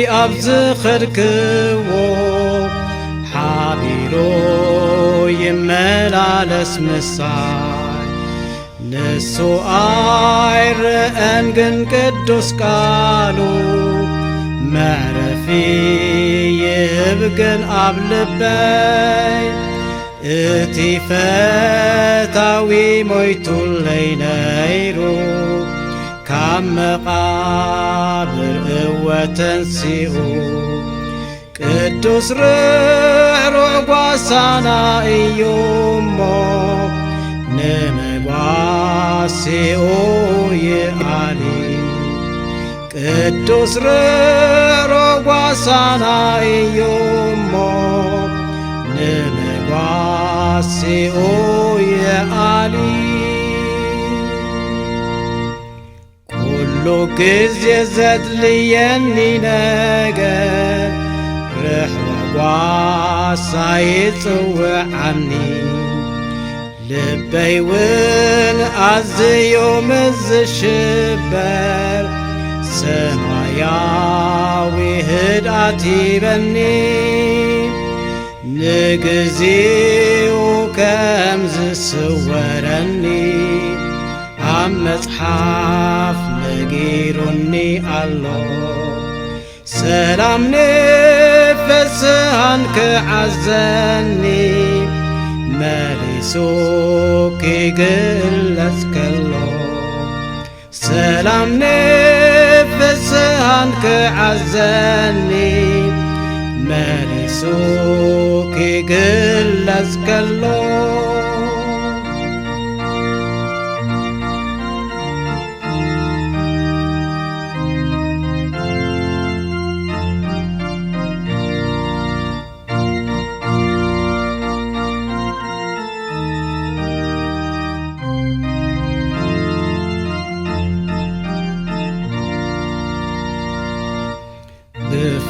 أبز خركو حبيرو يمل على اسم الساي نسو آير أنجن قدوس قالو معرفي يبقن أبلبي اتي فتاوي مويتو اللينيرو كم مقابر وتنسيئو قدوس رعرع قواسانا إيومو نمقواسيئو يعالي قدوس رعرع قواسانا إيومو نمقواسيئو يعالي كلو كزي زد ليني نجر رح وقواسا يتوعني لبي ون أزيو مز شبر سماياوي هداتي بني نجزيو كمز سورني عم مصحف نجيرني الله سلام نفسهن كعزني مليسوك يقلس كله سلام نفسهن كعزني مليسوك يقلس كله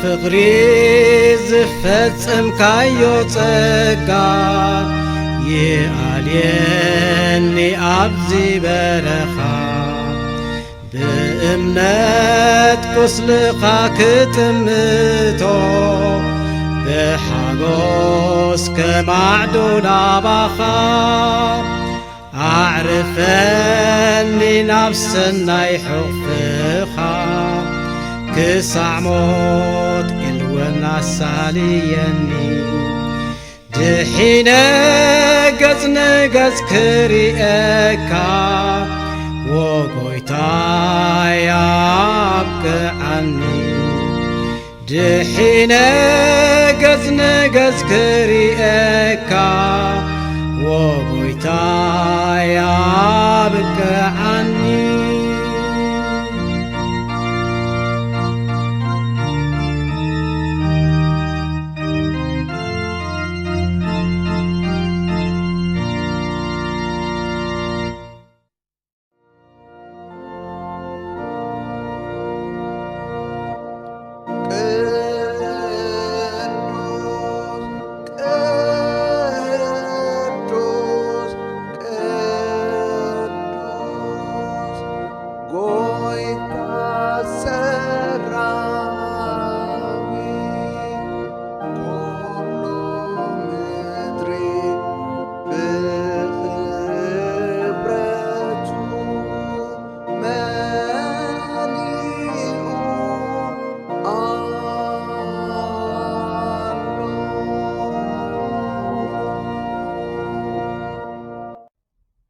بفقري زفتم كايو تقا ياليني أبزي برخا بإمنات كسلقا كتمتو بحاقوس كمعدونا بخا أعرفني نفسنا يحفخا كسعموت الونا ساليني دحينا قزنا قز كريئكا وقويتا يابك عني دحينا قزنا قز كريئكا وقويتا يابك عني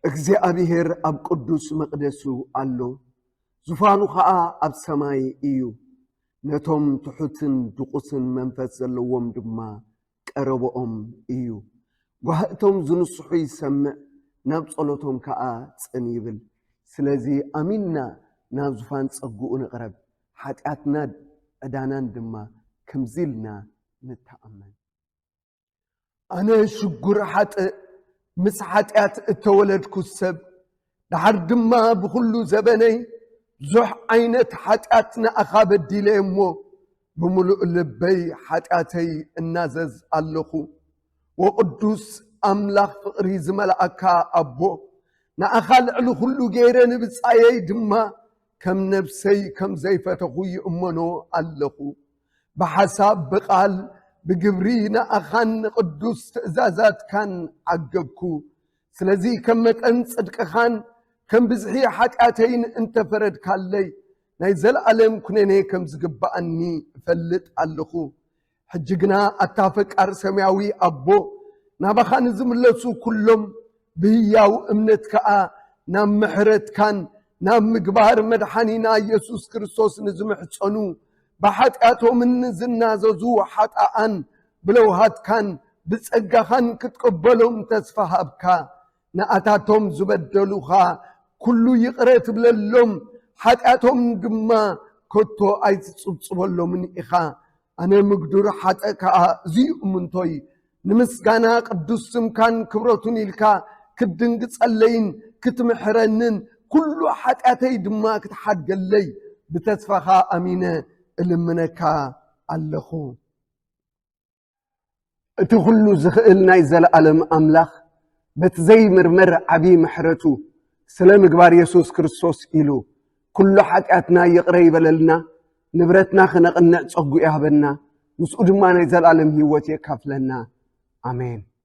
እግዚአብሔር ኣብ ቅዱስ መቅደሱ ኣሎ ዙፋኑ ከዓ ኣብ ሰማይ እዩ ነቶም ትሑትን ድቁስን መንፈስ ዘለዎም ድማ ቀረቦኦም እዩ ጓህእቶም ዝንስሑ ይሰምዕ ናብ ጸሎቶም ከዓ ጽን ይብል ስለዚ ኣሚንና ናብ ዙፋን ጸጉኡ ንቕረብ ኃጢአትና ዕዳናን ድማ ከምዚልና ንተኣመን ኣነ ሽጉር ሓጥእ ምስ ኃጢአት እተወለድኩ ሰብ ድሓር ድማ ብኩሉ ዘበነይ ዙሕ ዓይነት ኃጢአት ንኣኻ በዲለ እሞ ብምሉእ ልበይ ኃጢአተይ እናዘዝ ኣለኹ ወቅዱስ ኣምላኽ ፍቕሪ ዝመልኣካ ኣቦ ንኣኻ ልዕሊ ኩሉ ገይረ ንብጻየይ ድማ ከም ነፍሰይ ከም ዘይፈተኹ ይእመኖ ኣለኹ بحساب بقال بجبرينا أخان قدوس تأزازات كان عقبكو سلزي كمك أنصدق أخان كم بزحي حتاتين انت فرد كاللي نايزل ألم كنيني كم زقبأني فلت ألخو حجقنا أتافك أرسمياوي أبو نابخان زملسو كلهم بهياو امنتك نام محرت كان نام مقبار مدحانينا يسوس كريستوس نزمح تصنو بحاتاتو من زناززو حاتآن بلوهات كان بتسقخان كتقبلهم تسفهابكا نأتاتهم زبدلوها كلو يقرأت بللهم حاتاتهم دما كتو ايتصبصبلو من إخا أنا مقدور حاتاكا زي منتوي نمسكانا قدوسم كان كبرتوني لكا كدنقص اللين كتمحرنن كلو حاتاتي دما كتحاد قلي بتسفها أمينة المنكا اللخو اتخلو زخئلنا يزال ألم أملاخ بتزي مرمر عبي محرتو سلام قبار يسوس كريستوس إلو كل حاتاتنا يقريب لنا نبرتنا خنقنا تصقو إهبنا مسؤول ما نزال ألم هيوتي كافلنا آمين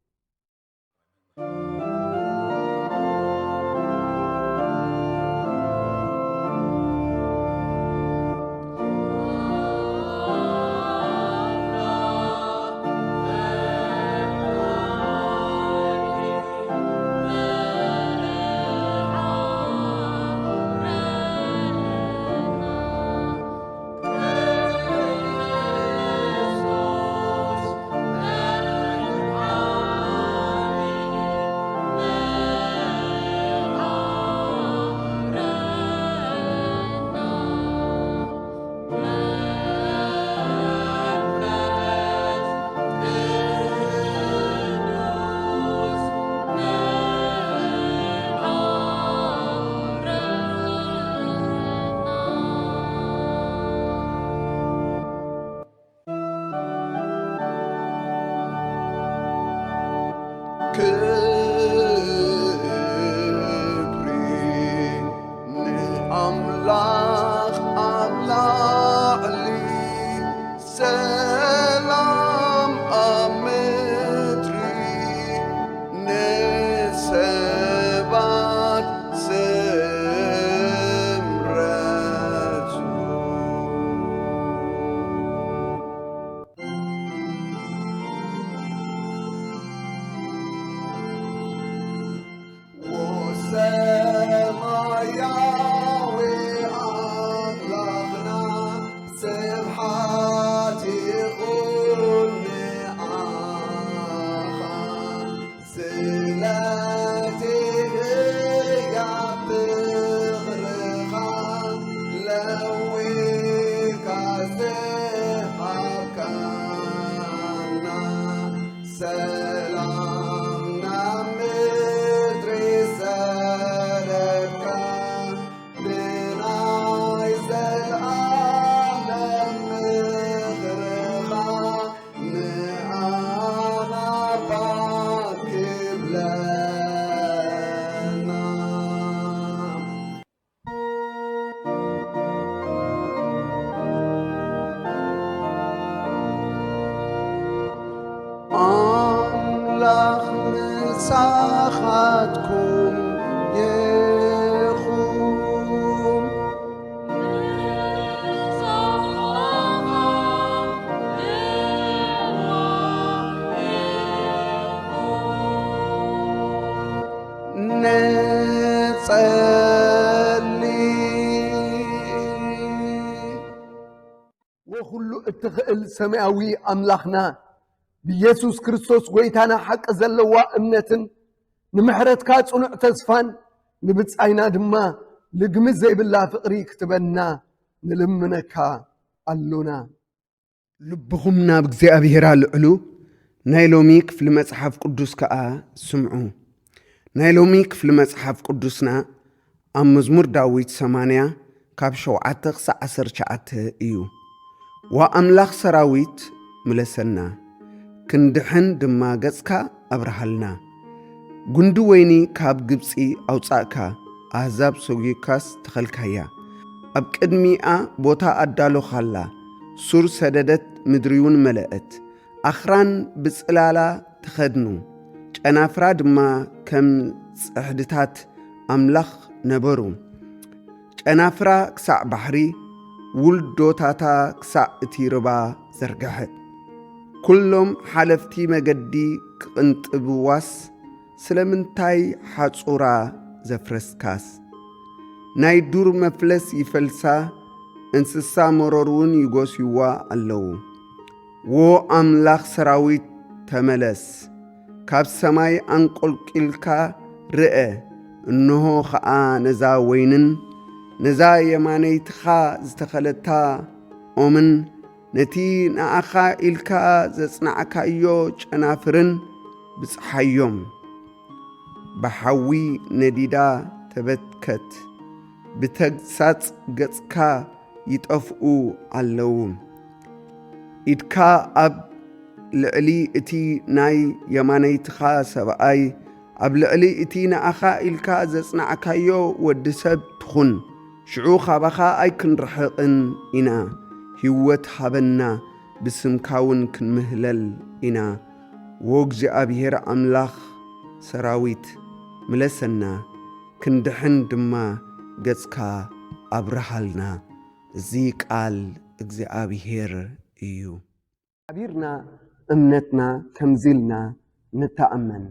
ساختكم يخوم نصلي وكل اتخئل سماوي أملاخنا بيسوس كريستوس ويتانا حق زلوا امنتن نمحرت كاصنع تسفان نبصاينا دما لغمز زي بالله فقري كتبنا نلمنكا اللونا لبخمنا بእግዚአብሔር አልዕሉ ናይ ሎሚ ክፍሊ መጽሓፍ ቅዱስ ከኣ ስምዑ ናይ ሎሚ ክፍሊ መጽሓፍ ቅዱስና ኣብ መዝሙር ዳዊት 80 ካብ 7 ክሳብ 19 እዩ ወአምላኽ ሰራዊት ምለሰና ክንድሕን ድማ ገጽካ ኣብርሃልና ጉንዲ ወይኒ ካብ ግብፂ ኣውፃእካ ኣሕዛብ ሰጊካስ ተኸልካያ ኣብ ቅድሚኣ ቦታ ኣዳሎኻላ ሱር ሰደደት ምድሪውን መለአት ኣኽራን ብጽላላ ተኸድኑ ጨናፍራ ድማ ከም ጽሕድታት ኣምላኽ ነበሩ ጨናፍራ ክሳዕ ባሕሪ ውልዶታታ ክሳዕ እቲ ርባ ዘርግሐት ኩሎም ሓለፍቲ መገዲ ክቕንጥብዋስ ስለምንታይ ሓጹራ ዘፍረስካስ ናይ ዱር መፍለስ ይፈልሳ እንስሳ መሮርውን ይጐስይዋ ኣለዉ ዎ ኣምላኽ ሰራዊት ተመለስ ካብ ሰማይ አንቈልቂልካ ርአ እንሆ ኸዓ ነዛ ወይንን ነዛ የማነይትኻ ዝተኸለታ ኦምን ነቲ ንኣኻ ኢልካ ዘጽናዕካዮ ጨናፍርን ብጽሓዮም ብሓዊ ነዲዳ ተበትከት ብተግሳጽ ገጽካ ይጠፍኡ ኣለዉ ኢድካ ኣብ ልዕሊ እቲ ናይ የማነይትኻ ሰብኣይ ኣብ ልዕሊ እቲ ንኣኻ ኢልካ ዘጽናዕካዮ ወዲ ሰብ ትኹን ሽዑ ኻባኻ ኣይክንርሕቕን ኢና ሕይወት ሃበና ብስምካውን ክንምህለል ኢና ወእግዚአብሔር ኣምላኽ ሰራዊት ምለሰና ክንድሕን ድማ ገጽካ ኣብርሃልና እዚ ቃል እግዚኣብሔር እዩ ኣቢርና እምነትና ከምዚልና ንተኣመን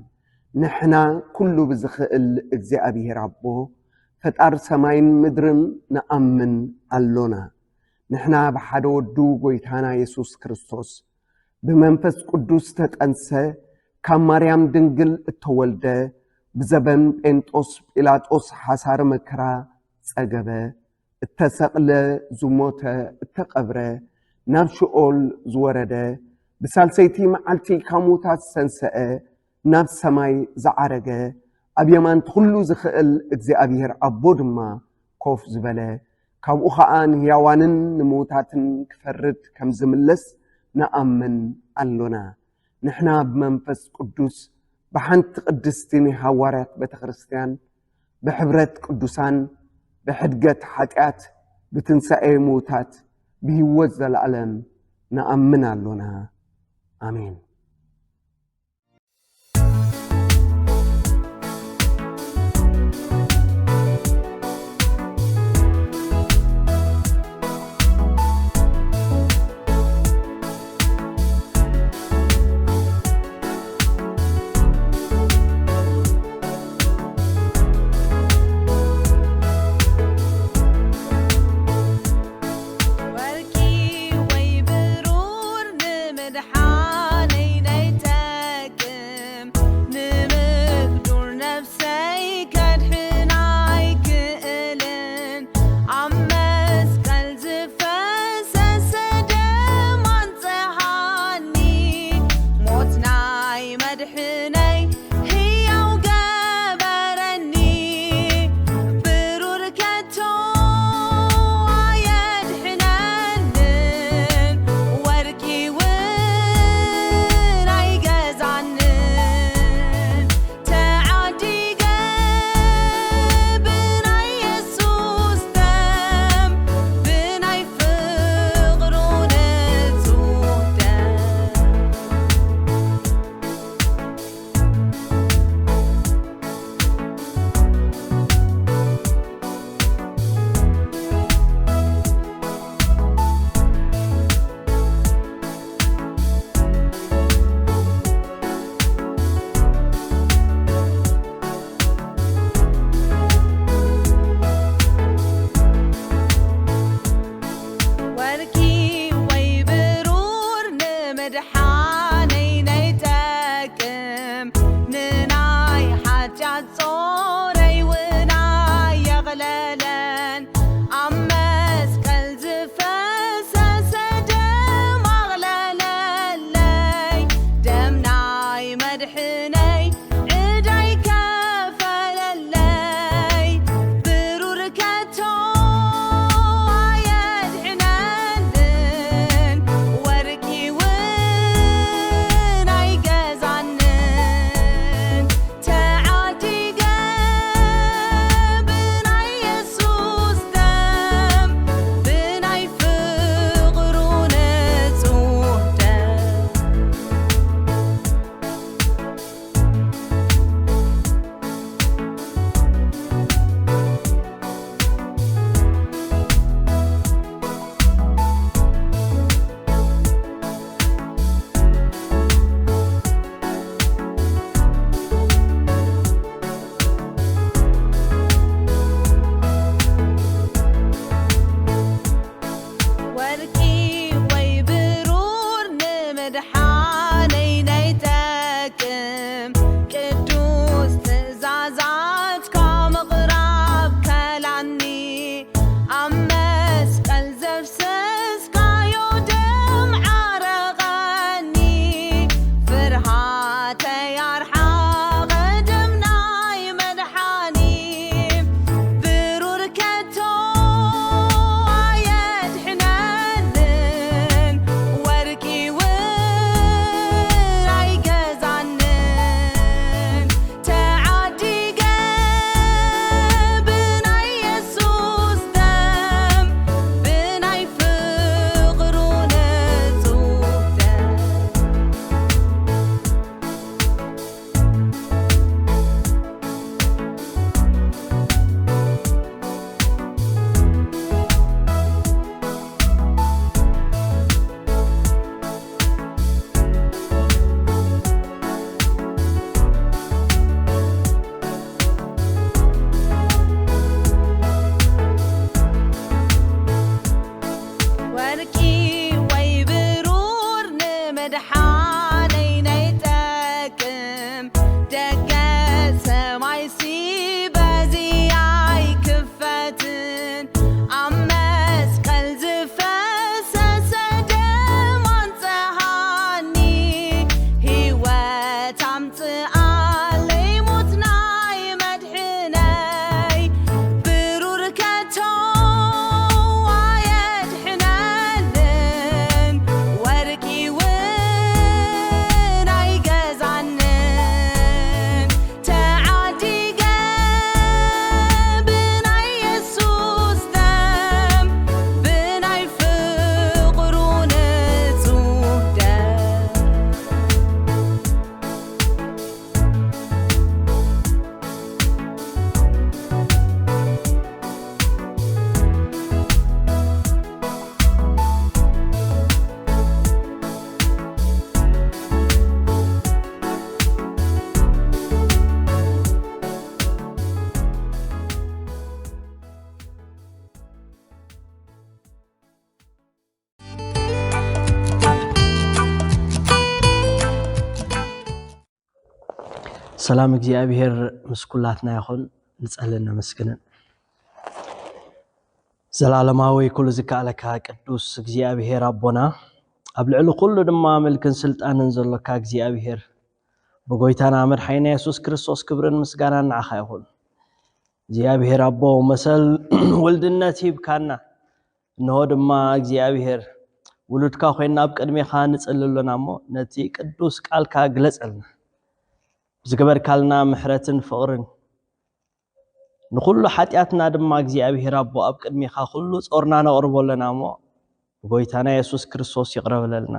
ንሕና ኩሉ ብዝኽእል እግዚኣብሔር ኣቦ ፈጣር ሰማይን ምድርን ንኣምን ኣሎና ንሕና ብሓደ ወዱ ጐይታና ኢየሱስ ክርስቶስ ብመንፈስ ቅዱስ ተጠንሰ ካብ ማርያም ድንግል እተወልደ ብዘበን ጴንጦስ ጲላጦስ ሓሳረ መከራ ጸገበ እተሰቕለ ዝሞተ እተቐብረ ናብ ሽኦል ዝወረደ ብሳልሰይቲ መዓልቲ ካብ ሙታት ዝተንስአ ናብ ሰማይ ዝዓረገ ኣብ የማን ኩሉ ዝኽእል እግዚኣብሔር ኣቦ ድማ ኮፍ ዝበለ ካብኡ ኸዓ ንሕያዋንን ንሙታትን ክፈርድ ከም ዝምለስ ንኣምን ኣሎና ንሕና ብመንፈስ ቅዱስ ብሓንቲ ቅድስቲ ሐዋርያት ቤተ ክርስቲያን ብሕብረት ቅዱሳን ብሕድገት ኃጢአት ብትንሣኤ ሙታት ብሕይወት ዘለዓለም ንኣምን ኣሎና አሜን واركي ويبرور نمدحاني سلام እግዚአብሔር ምስኩላትና ይሁን ንጸልና መስገን ዘላለማዊ ኩሉ ዝካለካ ቅዱስ እግዚአብሔር አቦና አብልዕሉ ኩሉ ድማ መልክን ስልጣንን ዘለካ እግዚአብሔር በጎይታና መድኃኒና ኢየሱስ ክርስቶስ ክብርን ምስጋናን ንዓኻ ይሁን እግዚአብሔር አቦ መሰል ወልድነት ይብካና ነው ድማ እግዚአብሔር ውሉድካ ኮይና ኣብ ቅድሜኻ ንጽልሉናሞ ነቲ ቅዱስ ቃልካ ግለጸልና ዝገበር ካልና ምሕረትን ፍቅርን ንኩሉ ኃጢአትና ድማ እግዚአብሔር አቦ ኣብ ቅድሜኻ ኩሉ ጾርና ነቅርበለናሞ ጎይታና ኢየሱስ ክርስቶስ ይቅረብለልና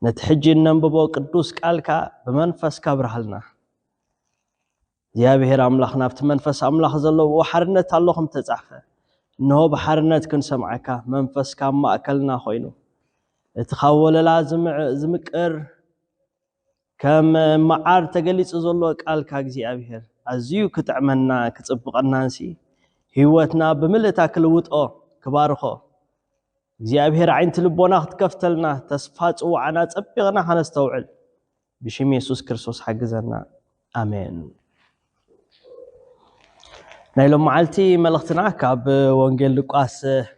ነቲ ሕጂ ነንብቦ ቅዱስ ቃልካ በመንፈስካ ብርሃልና እግዚአብሔር አምላኽና ኣብቲ መንፈስ አምላኽ ዘለዎ ሓርነት ኣለኹም ተጻሕፈ ነው በሓርነት ክንሰምዓካ መንፈስካ ማእከልና ኮይኑ እቲ ኻወለላ ዝምቅር كم معار تجلس زلوا قال كاغزيابير ازيو كتعمنا كصبقنا نسي هيوتنا بملتا كلوطو كبارخو እግዚአብሔር عين ልቦና ክትከፍተልና ተስፋ ጽዋዕና ጽብቅና ሐነስተውዕል بشم ኢየሱስ ክርስቶስ حجزنا አሜን ናይሎም ማዓልቲ መልእኽትና ካብ ወንጌል ሉቃስ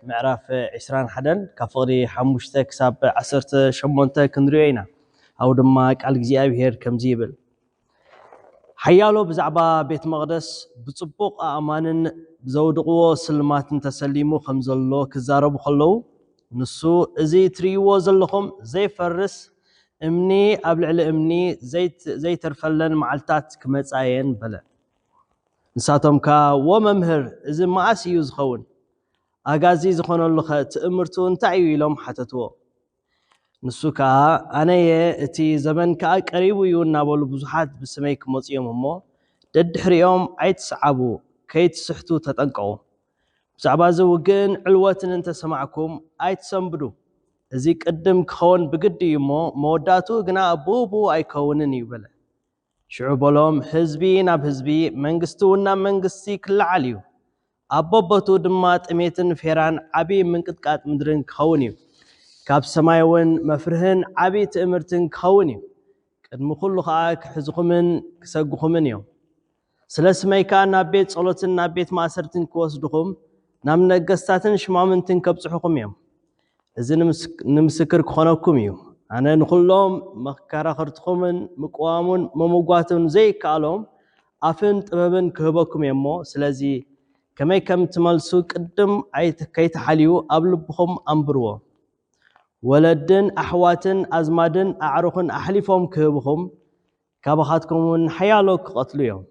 ምዕራፍ 21 ከፍሪ 5 ክሳብ 18 ክንሪኦ ኢና أو دما قال እግዚአብሔር ከምዚ ይብል حيالو بزعبا بيت مقدس بصبوق أمانن زودقو سلماتن تسليمو خمزلو كزاربو خلو نسو ازي تريو زلخم زي فرس امني قبل امني زي ترفلن معلتات كمصاين بلا نساتهم كا وممهر ازي معاسي يزخون اغازي زخونلو تأمرتو انتعيو يلوم حتتو نسوكا أنا يأتي زمن كقريب يونا بولو بزحات بسميك مصيوم همو ددحر يوم عيد صعبو كيت سحتو تتنقعو بزعبازو وقن علواتن انت سمعكم عيد سنبدو ازي قدم كون بقد يمو موداتو قنا بوبو اي كونن يبلا شعوب لهم حزبين اب حزبي منقستونا منقستي كل عليو أبوبتو دمات اميتن فيران عبي منقدقات مدرن كونيو كاب سمايون مفرهن عبي تأمرتن كوني قدم كل خاك حزقمن كسقخمن يوم سلس ميكان نابيت صلوتن نابيت ماسرتن كوسدخم نام نقستاتن شمامنتن كبصحكم يوم إذن نمسكر كخونكم يوم أنا نقولهم مكارا خرطخمن مقوامون مموقاتن زي كالهم أفن طببن كهبكم يومو سلازي كما كم تملسو قدم كيت حاليو قبلبهم أنبروا ولدن أحواتن أزمادن أعرخن أحلفهم كهبهم كابخاتكم حيالوك قتليهم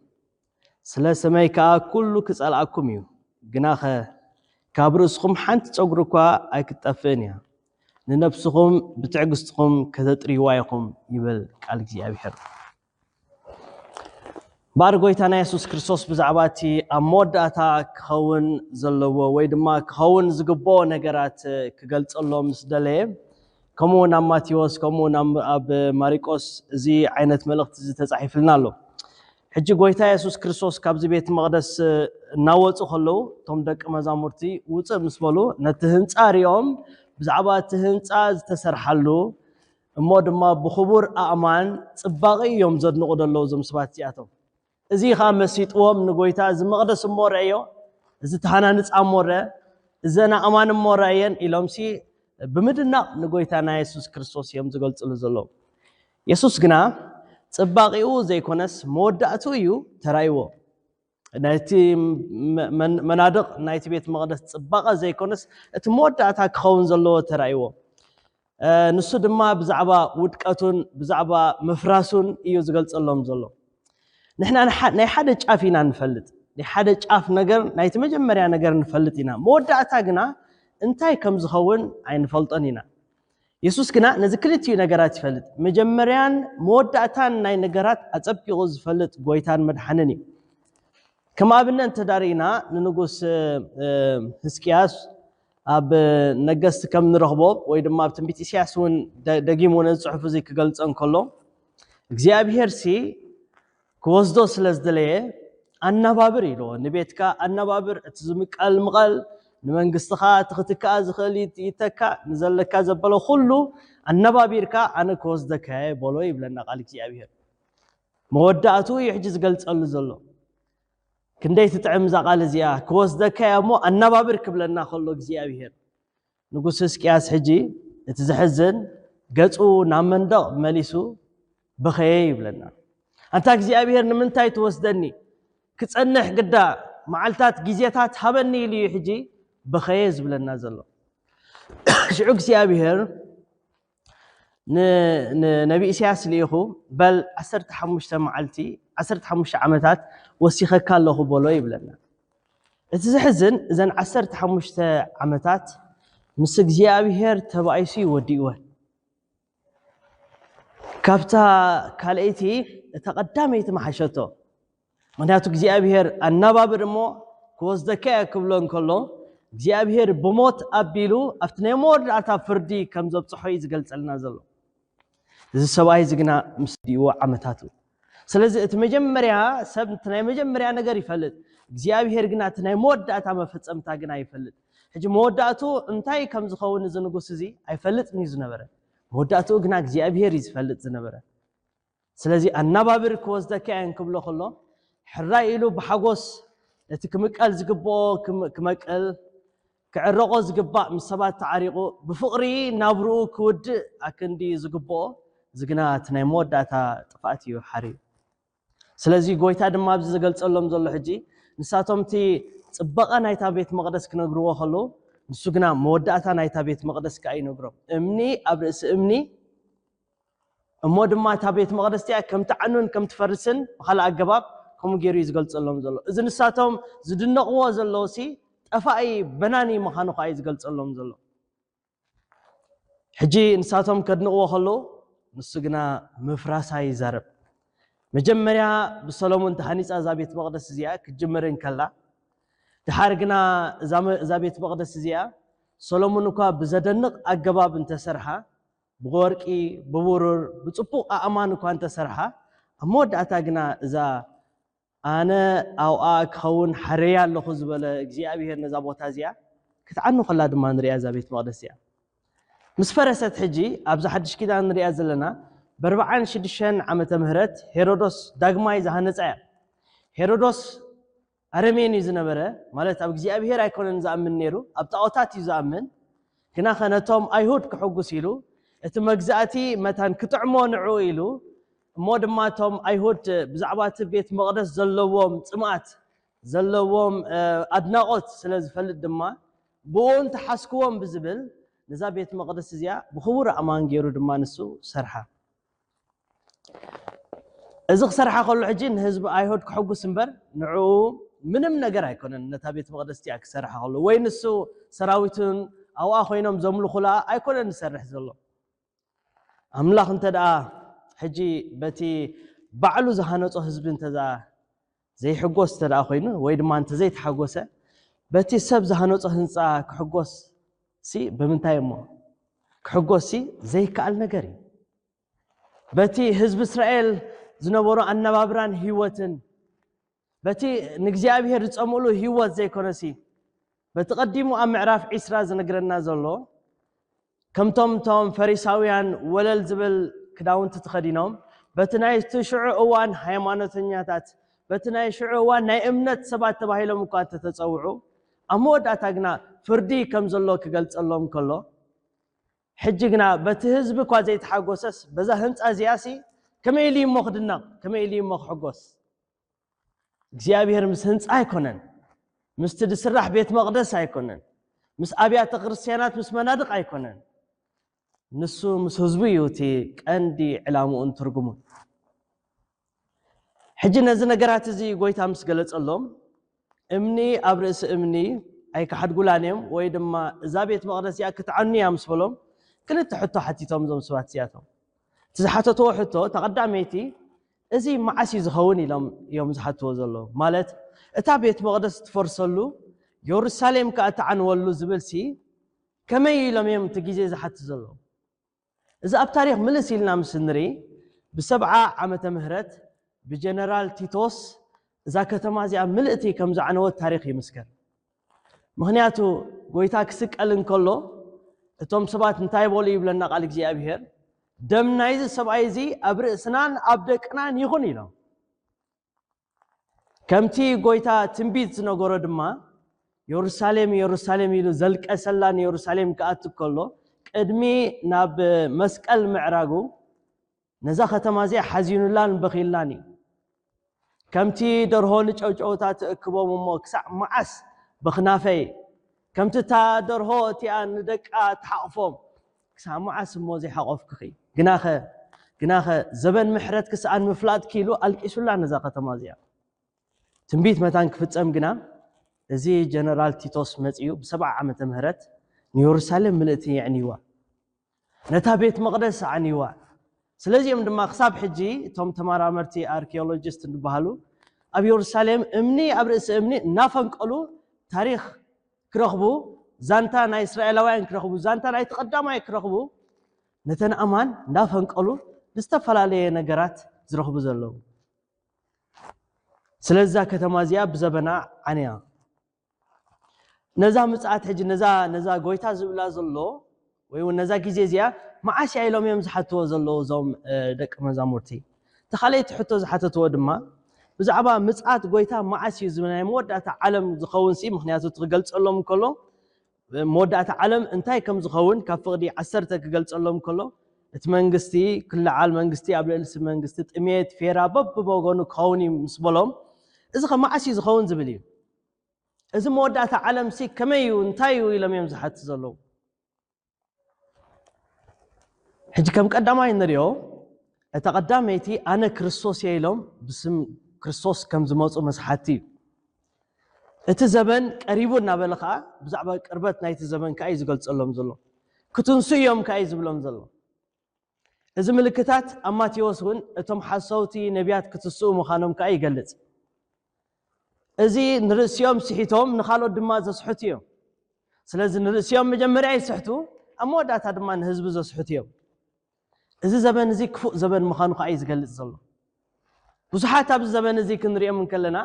سلاسة ميكا كلو كسألعكم يو جناخة كابرسكم حنت تقرقوا أكتفنيا لنفسكم بتعقستكم كذا روايكم يبل قالك زي أبي حر بارغويتانا يسوس كريستوس بزعباتي أموداتا كون زلوا ويدما كون زقبو نقرات كقلت الله مسدلي كمو نام ماتيوس كمو نام أب ماريكوس زي عينة ملغت زي تزعيف لنا له حجي قويتا يسوس كريستوس كابزي بيت مقدس ناوت أخلو توم دك مزامورتي وطب مسبولو نتهنت آريوم بزعبات تهنت آز تسرحلو እሞድማ ብخبور ኣእማን ጽባቂ እዮም ዘድንቁ ደለው ዞም ሰባት እዚኣቶም እዚ ኻ መሲጥዎም ንጎይታ እዚ መቅደስ ሞርአዮ እዚ ተሃናንጽ ሞርአ እዘና ኣማን ሞርአየን ኢሎምሲ ብምድናቅ ንጎይታና ኢየሱስ ክርስቶስ እዮም ዝገልጽሉ ዘለው ኢየሱስ ግና ጽባቂኡ ዘይኮነስ መወዳእቱ እዩ ተራይዎ ናይቲ መናድቕ ናይቲ ቤት መቅደስ ጽባቀ ዘይኮነስ እቲ መወዳእታ ክኸውን ዘለዎ ተራይዎ ንሱ ድማ ብዛዕባ ውድቀቱን ብዛዕባ መፍራሱን እዩ ዝገልጸሎም ዘሎ ንሕና ናይ ሓደ ጫፍ ኢና ንፈልጥ ናይ ሓደ ጫፍ ነገር ናይቲ መጀመርያ ነገር ንፈልጥ ኢና መወዳእታ ግና እንታይ ከም ዝኸውን ኣይንፈልጦን ኢና ኢየሱስ ግና ነዚ ክልቲኡ ነገራት ይፈልጥ መጀመርያን መወዳእታን ናይ ነገራት አጸቢቑ ዝፈልጥ ጎይታን መድሓንን እዩ كما أبنان تدارينا ننقص هسكياس أب نجست كم نرهبه وإذا ما بتنبيت إسياسون دقيمون الصحف زي كقلت أنكلهم جزياب هيرسي كوزدوس لزدليه أنا بابري لو نبيتك أنا بابر تزمك المغل نمن قصتها تختك أزخلي يتكا نزل لك زبلو خلو أنا بابيرك أنا كوزدك هاي بولو يبلنا قالك جزياب هير مودعتو يحجز قلت ألزلو كنديت تعم زقال زيا كوز دكا مو النبابر كبلنا خلو እግዚአብሔር ንጉስ ሕዝቅያስ ሕጂ እትዝሕዝን ገጹ ናመንደቕ መሊሱ በኸየ ይብለና አንታ እግዚአብሔር ንምንታይ ትወስደኒ ክጸንሕ ግዳ መዓልታት ጊዜታት ሃበኒ ኢሉ ሕጂ በኸየ ዝብለና ዘሎ ሽዑ እግዚአብሔር ነቢ ኢሳያስ ሊኹ በል 15 መዓልቲ 15 ዓመታት ወሲኸካ ኣለኹ በሎ ይብለና እቲ ዝሕዝን እዘን 15 ዓመታት ምስ እግዚአብሔር ተባይሱ ይወዲእወን ካብታ ካልአይቲ ተቀዳመይቲ ማሐሸቶ ምክንያቱ እግዚአብሔር አናባብር እሞ ክወስደካ ክብሎን ከሎ እግዚአብሔር ብሞት አቢሉ ኣብቲ ናይ መወዳእታ ፍርዲ ከም ዘብጽሖ ይዝገልጸልና ዘሎ እዚ ሰብኣይ ዝግና ምስ ዲዎ ዓመታቱ ስለዚህ እቲ መጀመርያ ሰብ ናይ መጀመርያ ነገር ይፈልጥ እግዚአብሔር ግና እቲ ናይ መወዳእታ መፈጸምታ ግና ይፈልጥ ሕጂ መወዳእቱ እንታይ ከም ዝኸውን እዚ ንጉስ እዚ አይፈልጥን እዩ ዝነበረ መወዳእቱ ግና እግዚአብሔር ይዝፈልጥ ዝነበረ ስለዚህ አናባብር ክወስደካ እንክብሎ ከሎ ሕራይ ኢሉ ብሓጎስ እቲ ክምቀል ዝግብኦ ክመቀል ክዕረቆ ዝግባእ ምስ ሰባት ተዓሪቆ ብፍቕሪ ናብርኡ ክውድእ ኣክንዲ ዝግብኦ ዝግና እቲ ናይ መወዳእታ ጥፋት እዩ ሓሪዩ ስለዚህ ጎይታ ድማ ኣብዚ ዝገልጸሎም ዘሎ ሕጂ ንሳቶምቲ ጽበቐ ናይታ ቤት መቅደስ ክነግርዎ ከሎ ንሱ ግና መወዳእታ ናይታ ቤት መቅደስ ከ ኣይነግሮም እምኒ ኣብ ርእሲ እምኒ እሞ ድማ እታ ቤት መቅደስ ያ ከም ተዓኑን ከም ትፈርስን ብኻልእ ኣገባብ ከምኡ ገይሩ ዝገልጸሎም ዘሎ እዚ ንሳቶም ዝድነቕዎ ዘለውሲ ጠፋኢ በናኒ ምዃኑ ከ ዝገልጸሎም ዘሎ ሕጂ ንሳቶም ከድንቕዎ ከሎ ንሱ ግና ምፍራሳ ይዛረብ መጀመርያ ብሰሎሞን ተሃኒጻ እዛ ቤት መቅደስ እዚኣ ክጅመርን ከላ ድሓር ግና እዛ ቤት መቅደስ እዚኣ ሰሎሞን እኳ ብዘደንቕ ኣገባብ እንተሰርሓ ብወርቂ ብቡሩር ብጽቡቕ ኣእማን እኳ እንተሰርሓ ኣብ መወዳእታ ግና እዛ ኣነ ኣብኣ ክኸውን ሓረያ ኣለኹ ዝበለ እግዚአብሔር ነዛ ቦታ እዚኣ ክትዓኑ ከላ ድማ ንሪኣ እዛ ቤት መቅደስ እዚኣ ምስ ፈረሰት ሕጂ ኣብዛ ሓድሽ ኪዳን ንሪኣ ዘለና ب46 ዓመተ ምህረት ሄሮዶስ ዳግማይ ዝሃነጻ ሄሮዶስ አረሜኒ ዝነበረ ማለት ኣብ እግዚአብሔር ኣይኮነን ዝኣምን ነይሩ ኣብ ጣዖታት እዩ ዝኣምን ግና ኸነቶም ኣይሁድ ክሕጉስ ኢሉ እቲ መግዛእቲ መታን ክጥዕሞ ንዑ ኢሉ እሞ ድማ ቶም ኣይሁድ ብዛዕባ እቲ ቤት መቅደስ ዘለዎም ጽምኣት ዘለዎም ኣድናቆት ስለ ዝፈልጥ ድማ ብኡን ተሓስክዎም ብዝብል ነዛ ቤት መቅደስ እዚኣ ብኽቡር ኣማን ገይሩ ድማ ንሱ ሰርሓ እዚ ክሰርሓ ከሎ ሕጂ ንህዝቢ ኣይሁድ ክሕጉስ እምበር ንዑ ምንም ነገር ኣይኮነን ነታ ቤት መቅደስ እዚኣ ክሰርሓ ከሎ ወይ ንሱ ሰራዊትን ኣብኣ ኮይኖም ዘምልኹላ ኣይኮነን ዝሰርሕ ዘሎ ኣምላኽ እንተደኣ ሕጂ በቲ ባዕሉ ዝሃነፆ ህዝቢ እንተዛ ዘይሕጎስ እንተደኣ ኮይኑ ወይ ድማ እንተዘይተሓጎሰ በቲ ሰብ ዝሃነፆ ህንፃ ክሕጎስ ሲ ብምንታይ እሞ ክሕጎስ ሲ ዘይከኣል ነገር እዩ በቲ ህዝቢ እስራኤል ዝነበሩ ኣነባብራን ህይወትን በቲ ንእግዚአብሔር ዝጸምሉ ህይወት ዘይኮነሲ በቲ ቀዲሙ ኣብ ምዕራፍ 20 ዝነግረና ዘሎ ከምቶም ፈሪሳውያን ወለል ዝብል ክዳውንቲ ተኸዲኖም በትናይ ትሽዑ እዋን ሃይማኖተኛታት በትናይ ሽዑ እዋን ናይ እምነት ሰባት ተባሂሎም እኳ ተጸውዑ ኣመወዳእታ ግና ፍርዲ ከም ዘሎ ክገልጸሎም ከሎ ሕጂ ግና በቲ ህዝቢ እኳ ዘይተሓጎሰስ በዛ ህንፃ እዚኣሲ ከመይ ኢሉ ይሞኽድና ከመይ ኢሉ ይሞኽሕጎስ እግዚአብሔር ምስ ህንፃ ኣይኮነን ምስቲ ድስራሕ ቤት መቅደስ ኣይኮነን ምስ ኣብያተ ክርስቲያናት ምስ መናድቕ ኣይኮነን ንሱ ምስ ህዝቡ ይውቲ ቀንዲ ዕላሙኡን ትርጉሙን ሕጂ ነዚ ነገራት እዚ ጎይታ ምስ ገለጸሎም እምኒ ኣብ ርእሲ እምኒ ኣይከሓድጉላንዮም ወይ ድማ እዛ ቤት መቅደስ እያ ክትዓንያ ምስ በሎም ክልተ ሕቶ ሓቲቶም ዞም ሰባት እዚኣቶም እቲ ዝሓተትዎ ሕቶ ተቐዳመይቲ እዚ መዓስ ዝኸውን ኢሎም እዮም ዝሓትዎ ዘለዉ ማለት እታ ቤት መቅደስ ትፈርሰሉ ኢየሩሳሌም ከዓ ተዓንወሉ ዝብልሲ ከመይ ኢሎም እዮም እቲ ግዜ ዝሓትት ዘለዉ እዚ ኣብ ታሪክ ምልስ ኢልና ምስ ንሪ ብ70 ዓመተ ምህረት ብጀነራል ቲቶስ እዛ ከተማ እዚኣ ምልእቲ ከም ዝዓነወት ታሪክ ይምስከር ምክንያቱ ጎይታ ክስቀል እንከሎ እቶም ሰባት እንታይ በሉ ይብለና ቃል እግዚአብሔር ደም ናይዚ ሰብኣይ እዚ ኣብ ርእስናን ኣብ ደቅናን ይኹን ኢሎም ከምቲ ጎይታ ትንቢት ዝነገሮ ድማ ኢየሩሳሌም ኢየሩሳሌም ኢሉ ዘልቀሰላን ኢየሩሳሌም ከኣት ከሎ ቅድሚ ናብ መስቀል ምዕራጉ ነዛ ከተማ እዚኣ ሓዚኑላን በኺላን ከምቲ ደርሆ ንጨውጨውታ ትእክቦም እሞ ክሳዕ መዓስ በኽናፈይ ከምቲ ታ ደርሆ እቲኣ ንደቃ ተሓቕፎም ክሳዕ መዓስ እሞ ዘይሓቆፍክኺ ግናኸ ዘበን ምሕረት ክስኣን ምፍላጥ ኪሉ ኣልቂሱላ ነዛ ከተማ እዚኣ ትንቢት መታን ክፍፀም ግና እዚ ጀነራል ቲቶስ መፅዩ ብ70 ዓመተ ምህረት ንኢየሩሳሌም ምልእቲ የዕንይዋ ነታ ቤት መቅደስ ዓንይዋ ስለዚኦም ድማ ክሳብ ሕጂ እቶም ተመራመርቲ ኣርኪኦሎጂስት ዝበሃሉ ኣብ ኢየሩሳሌም እምኒ ኣብ ርእሲ እምኒ እናፈንቀሉ ታሪክ ክረኽቡ ዛንታ ናይ እስራኤላውያን ክረኽቡ ዛንታ ናይ ተቐዳማይ ክረኽቡ ነተን ኣማን እናፈንቀሉ ዝተፈላለዩ ነገራት ዝረኽቡ ዘለዉ ስለዛ ከተማ እዚኣ ብዘበና ዓንያ ነዛ ምጽኣት ሕጂ ነዛ ጎይታ ዝብላ ዘሎ ወይ ነዛ ግዜ እዚኣ መዓስ ኢሎም እዮም ዝሓትዎ ዘለዉ እዞም ደቂ መዛሙርቲ ተኻለይቲ ሕቶ ዝሓተትዎ ድማ ብዛዕባ ምጽኣት ጎይታ መዓስ እዩ ዝብል ናይ መወዳእታ ዓለም ዝኸውንሲ ምክንያቱ ትገልጸሎም ከሎ መወዳእታ ዓለም እንታይ ከም ዝኸውን ካብ ፍቕዲ 10 ክገልጸሎም ከሎ እቲ መንግስቲ ክልዓል መንግስቲ ኣብ ልዕሊ መንግስቲ ጥሜት ፌራ በብወገኑ ክኸውን ምስ በሎም እዚ ከመዓስ እዩ ዝኸውን ዝብል እዩ እዚ መወዳእታ ዓለም ሲ ከመይ እዩ እንታይ እዩ ኢሎም እዮም ዝሓትት ዘለዉ ሕጂ ከም ቀዳማይ ንሪኦ እቲ ቀዳመይቲ ኣነ ክርስቶስ እየ ኢሎም ብስም ክርስቶስ ከም ዝመፁ መስሓቲ እዩ እቲ ዘበን ቀሪቡ እናበለ ከዓ ብዛዕባ ቅርበት ናይቲ ዘበን ከዓ እዩ ዝገልፀሎም ዘሎ ክትንሱ እዮም ከዓ እዩ ዝብሎም ዘሎ እዚ ምልክታት ኣብ ማቴዎስ እውን እቶም ሓሰውቲ ነቢያት ክትስኡ ምዃኖም ከዓ ይገልጽ እዚ ንርእስዮም ስሒቶም ንኻልኦት ድማ ዘስሕቱ እዮም ስለዚ ንርእስዮም መጀመርያ ይስሕቱ ኣብ መወዳእታ ድማ ንህዝቢ ዘስሕቱ እዮም እዚ ዘበን እዚ ክፉእ ዘበን ምዃኑ ከዓ እዩ ዝገልጽ ዘሎ ብዙሓት ኣብዚ ዘበን እዚ ክንሪኦም ከለና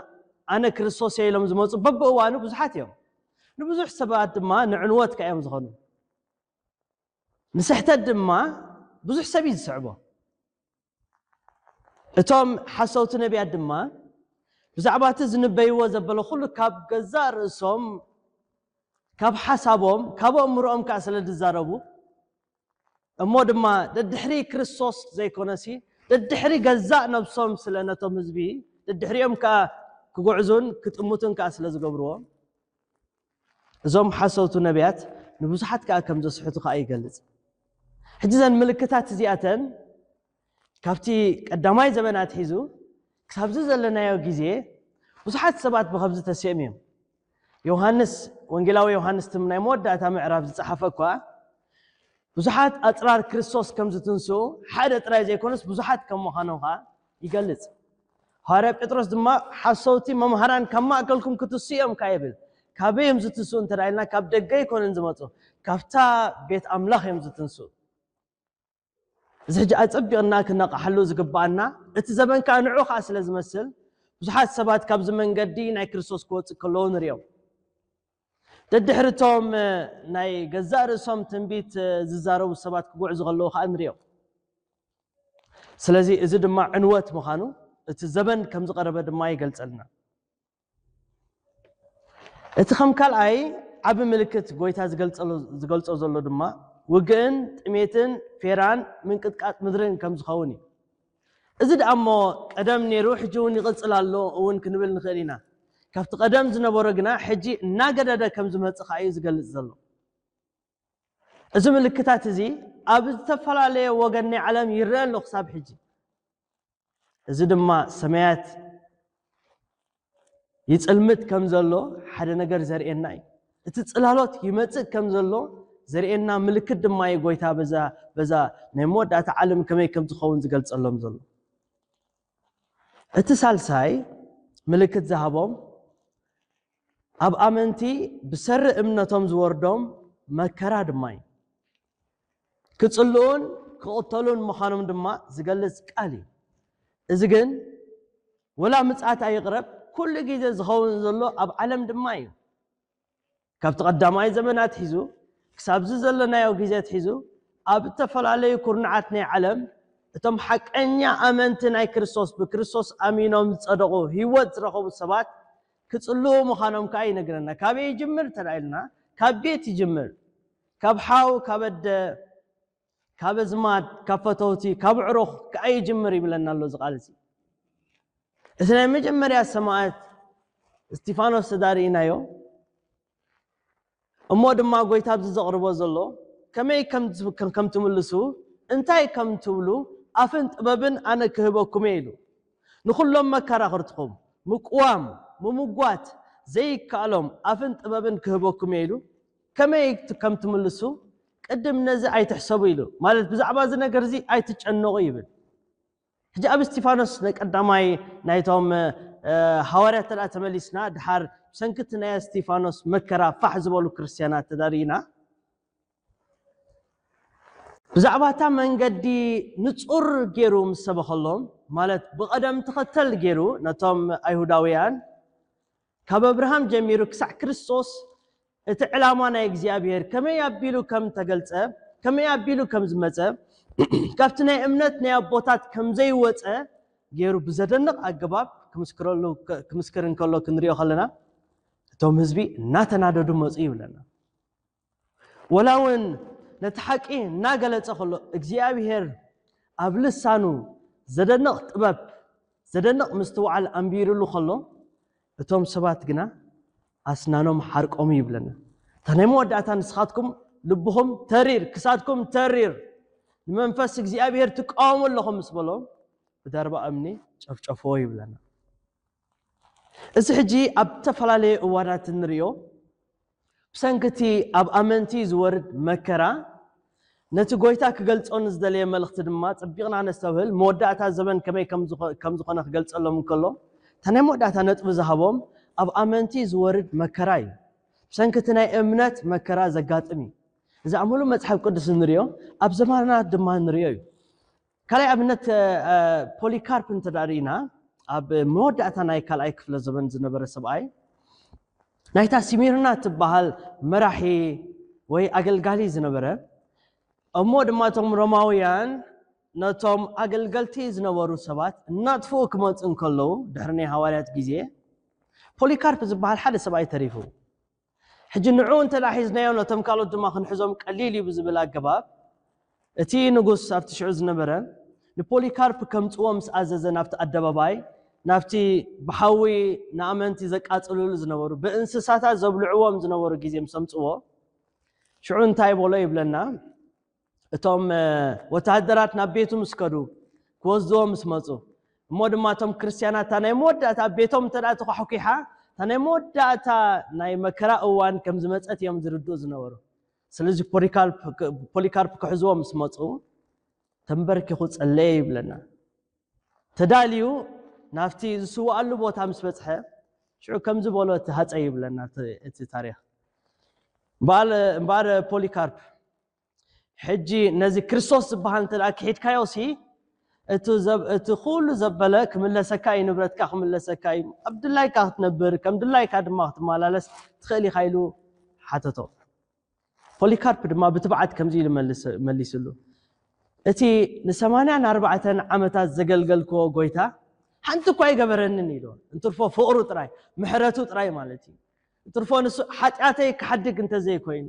ኣነ ክርስቶስ እየ ኢሎም ዝመፁ በብእዋኑ ብዙሓት እዮም ንብዙሕ ሰባት ድማ ንዕንወት ከዓ እዮም ዝኾኑ ንስሕተት ድማ ብዙሕ ሰብ እዩ ዝስዕቦ እቶም ሓሰውቲ ነቢያት ድማ ብዛዕባ እቲ ዝንበይዎ ዘበሎ ኩሉ ካብ ገዛእ ርእሶም ካብ ሓሳቦም ካብ ኣእምሮኦም ከዓ ስለ ዝዛረቡ እሞ ድማ ደድሕሪ ክርስቶስ ዘይኮነሲ ደድሕሪ ገዛእ ነብሶም ስለ ነቶም ህዝቢ ደድሕሪኦም ከዓ ክጉዕዙን ክጥሙትን ከዓ ስለ ዝገብርዎም እዞም ሓሰውቲ ነቢያት ንብዙሓት ከዓ ከም ዘስሕቱ ከዓ ይገልጽ ሕጂ ዘን ምልክታት እዚኣተን ካብቲ ቀዳማይ ዘበናት ሒዙ ክሳብዚ ዘለናዮ ግዜ ብዙሓት ሰባት ብከብዚ ተስዮም እዮም ዮሃንስ ወንጌላዊ ዮሃንስ ትም ናይ መወዳእታ ምዕራፍ ዝፀሓፈ እኳ ብዙሓት ኣፅራር ክርስቶስ ከም ዝትንስኡ ሓደ ጥራይ ዘይኮነስ ብዙሓት ከም ምዃኖም ከዓ ይገልጽ ሐዋርያ ጴጥሮስ ድማ ሓሰውቲ መምሃራን ካብ ማእከልኩም ክትስኡ እዮም ከዓ ይብል ካበዮም ዝትንስኡ እንተዳኢልና ካብ ደገ ይኮነን ዝመፁ ካብታ ቤት ኣምላኽ እዮም ዝትንስኡ እዚ ሕጂ ኣፀቢቕና ክነቃሓሉ ዝግባአና እቲ ዘበን ከዓ ንዑ ከዓ ስለ ዝመስል ብዙሓት ሰባት ካብዚ መንገዲ ናይ ክርስቶስ ክወፅእ ከለዉ ንሪኦም تدحرتهم ناي جزار رسوم تنبيت ززارو السبات كوع زغلو خانريو سلازي إذا ما عنوات مخانو الزبن كم زقرب دما يقلصلنا اتخم كال اي عب ملكت غويتا زغلصو زلو دما وجن طميتن فيران من قطقات مدرن كم زخوني إذا دامو قدم نيرو حجون يقلصلالو اون كنبل نخلينا كافت قدم زنبورغنا حجي ناغدادا كم زمص خاي زغلص زلو إذا ملكتات زي اب تفلالي وغني علم يرال له حساب حجي إذا دما سمايات يصلمت كم زلو حدا ነገር ዘርኤና እቲ ጽላሎት ይመጽእ ከም ዘሎ ዘርኤና ምልክት ድማ ይጎይታ በዛ ናይ ሞዳታ ዓለም ከመይ ከም ዝኸውን ዝገልጸሎም ዘሎ እቲ ሳልሳይ ምልክት ዝሃቦም ኣብ ኣመንቲ ብሰር እምነቶም ዝወርዶም መከራ ድማ ክጽልኡን ክቕተሉን ምዃኖም ድማ ዝገልጽ ቃል እዚ ግን ወላ ምጽአት ኣይቅረብ كل جيزة زخون زلوا أب علم دماي كابت قدامي زمانات حيزو كساب زلنا يو جيزة حيزو أب تفل عليه كرنعتنا علم تم حق أنيا أمنتنا كريستوس بكريستوس أمينهم صدقوا هو ترخوا بالسبات كتقولوا مخانهم كأي نجرنا كابي يجمر ترعلنا كابيت يجمر كابحاو كابد كابزمات كفتوتي كابعروخ كأي جمر يبلنا الله زقالتي إذا مجمّر يا سماعات استيفانوس دارينا يو أمود ما قويت هذا الزغرب وزلوا كم تملسوا أنتي كم تولوا أفنت بابن أنا كهبكم يلو نقول لهم ما كراهرتكم مقوام ممقوات زي كلام أفنت بابن كهبكم يلو كم تملسوا قدم نزع أي تحسبوا يلو مالت بزعبازنا قرزي أي تجنوا غيبل جاب استيفانوس قداماي نايتهم حواريات الاتمليسنا دحار سنكتنا يا استيفانوس مكرا فحزبولو كريستيانات تدارينا بزعباتا منقدي نصور غيرو مسبخلهم مالت بقدم تختل غيرو نتوم ايهوداويان كاب ابراهام جميرو كسع كريستوس اتعلامانا اغزيابير كما يابيلو كم تغلصه كما يابيلو كم زمصه كافتنا امنتنا يا بوتات كم زي وصه غيرو بزدنق اغباب كمسكرن كلو كنريو خلنا توم حزبي ناتناددو مصي يبلنا ولاون نتحقي ناغلصه خلو اغزيابير ابلسانو زدنق طبب زدنق مستوعل امبيرلو خلو توم سبات غنا اسنانهم حرقوم يبلنا تنمو وداتا نسخاتكم لبهم ترير كساتكم ترير المنفس እግዚአብሔር تقاوم لهم مسبلهم بدرب امني ጨፍጨፎ ይብለና እዚ ሕጂ ኣብ ተፈላለየ እዋናት ንሪዮ ብሰንክቲ ኣብ ኣመንቲ ዝወርድ መከራ ነቲ ጎይታ ክገልጾን ዝደለየ መልእኽቲ ድማ ጽቢቕና ነስተብህል መወዳእታ ዘመን ከመይ ከም ዝኾነ ክገልጸሎም እንከሎ ተናይ መወዳእታ ነጥቢ ዝሃቦም ኣብ ኣመንቲ ዝወርድ መከራ እዩ ብሰንክቲ ናይ እምነት መከራ ዘጋጥም እዩ إذا عملوا مصحف قدس نريو أب زماننا دما نريو كلاي أبنت بوليكارب انتدارينا أب مودعتا ناي كلاي كفل زمن زنبر سبعي نايتا سيميرنا تبهال مراحي وي أقلقالي زنبره أمود ما توم روماويان نتوم أقلقالتي زنبرو سبات ناتفو كمانت انكالو دهرني حواليات جيزيه بوليكارب زبهال حد سبعي تاريفو حج نعون تلاحظنا يوم تمكالو دما خنحزوم قليلي بزبل أقباب اتي نقص أفت شعوز نبرا لبوليكارب كم تقومس أزازا نافت الدباباي نافتي بحاوي نامنتي زكاة أولول زنورو بإنسساتا زبلعوهم زنورو جيزيم سمتقوه شعون تايب ولا يبلنا اتوم وتهدرات نبيتو مسكدو كوزدوهم مسمتو مود ما توم كريستيانات تاني مود أتا بيتهم تلاتو حكيحا تاني موداتا ناي مكرا اوان كم زمصت يوم زردو زنورو سلازي بوليكارب كحزوم مسمصو تنبركي خو صلي يبلنا تداليو نافتي زسوالو بوتا مسبصحه شو كم زبولو تحصي يبلنا اتي تاريخ بال بوليكارب حجي نزي كريستوس بهان تلاك حيت كايوسي اتخول زبلك من لسكاي نبرت كاخ من لسكاي عبد الله كاخ تنبر كم عبد الله كاد ما تمالالس تخلي خايلو حاتتو ፖሊካርፕ ድማ ብትብዓት ከምዚ መልስሉ እቲ ን84 ዓመታት ዘገልገልክዎ ጎይታ ሓንቲ እኳ ይገበረንን ኢሉ እንትርፎ ፍቅሩ ጥራይ ምሕረቱ ጥራይ ማለት እዩ እንትርፎ ንሱ ሓጢአተይ ክሓድግ እንተዘይ ኮይኑ